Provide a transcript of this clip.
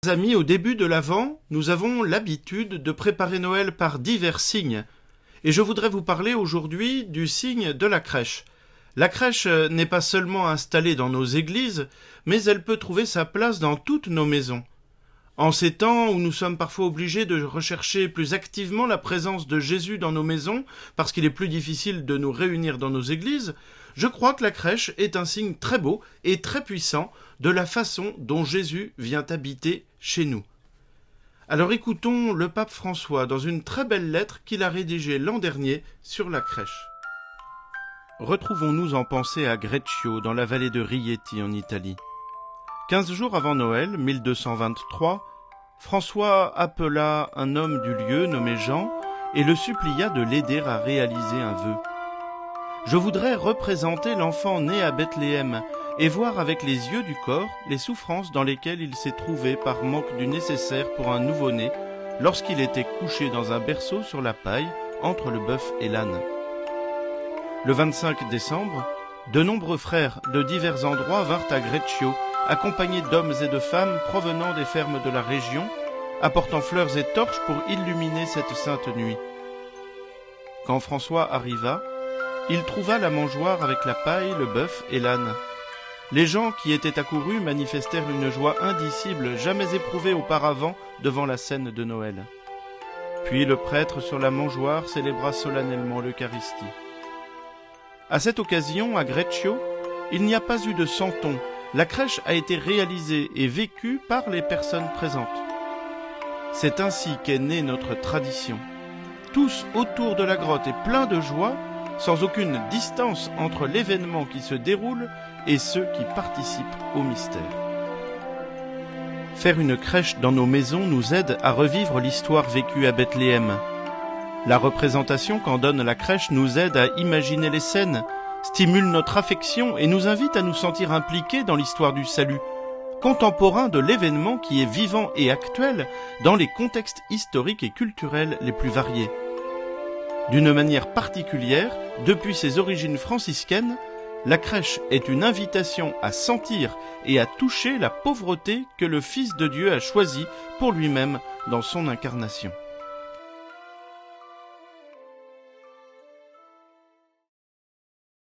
Amis, au début de l'Avent, nous avons l'habitude de préparer Noël par divers signes. Et je voudrais vous parler aujourd'hui du signe de la crèche. La crèche n'est pas seulement installée dans nos églises, mais elle peut trouver sa place dans toutes nos maisons. En ces temps où nous sommes parfois obligés de rechercher plus activement la présence de Jésus dans nos maisons, parce qu'il est plus difficile de nous réunir dans nos églises, je crois que la crèche est un signe très beau et très puissant de la façon dont Jésus vient habiter chez nous. Alors écoutons le pape François dans une très belle lettre qu'il a rédigée l'an dernier sur la crèche. Retrouvons-nous en pensée à Greccio, dans la vallée de Rieti en Italie. 15 jours avant Noël, 1223, François appela un homme du lieu nommé Jean et le supplia de l'aider à réaliser un vœu. Je voudrais représenter l'enfant né à Bethléem et voir avec les yeux du corps les souffrances dans lesquelles il s'est trouvé par manque du nécessaire pour un nouveau-né lorsqu'il était couché dans un berceau sur la paille entre le bœuf et l'âne. Le 25 décembre, de nombreux frères de divers endroits vinrent à Greccio, accompagnés d'hommes et de femmes provenant des fermes de la région, apportant fleurs et torches pour illuminer cette sainte nuit. Quand François arriva, il trouva la mangeoire avec la paille, le bœuf et l'âne. Les gens qui étaient accourus manifestèrent une joie indicible, jamais éprouvée auparavant devant la scène de Noël. Puis le prêtre sur la mangeoire célébra solennellement l'Eucharistie. À cette occasion, à Greccio, il n'y a pas eu de santon. La crèche a été réalisée et vécue par les personnes présentes. C'est ainsi qu'est née notre tradition. Tous autour de la grotte et pleins de joie, sans aucune distance entre l'événement qui se déroule et ceux qui participent au mystère. Faire une crèche dans nos maisons nous aide à revivre l'histoire vécue à Bethléem. La représentation qu'en donne la crèche nous aide à imaginer les scènes, stimule notre affection et nous invite à nous sentir impliqués dans l'histoire du salut, contemporain de l'événement qui est vivant et actuel dans les contextes historiques et culturels les plus variés. D'une manière particulière, depuis ses origines franciscaines, la crèche est une invitation à sentir et à toucher la pauvreté que le Fils de Dieu a choisie pour lui-même dans son incarnation.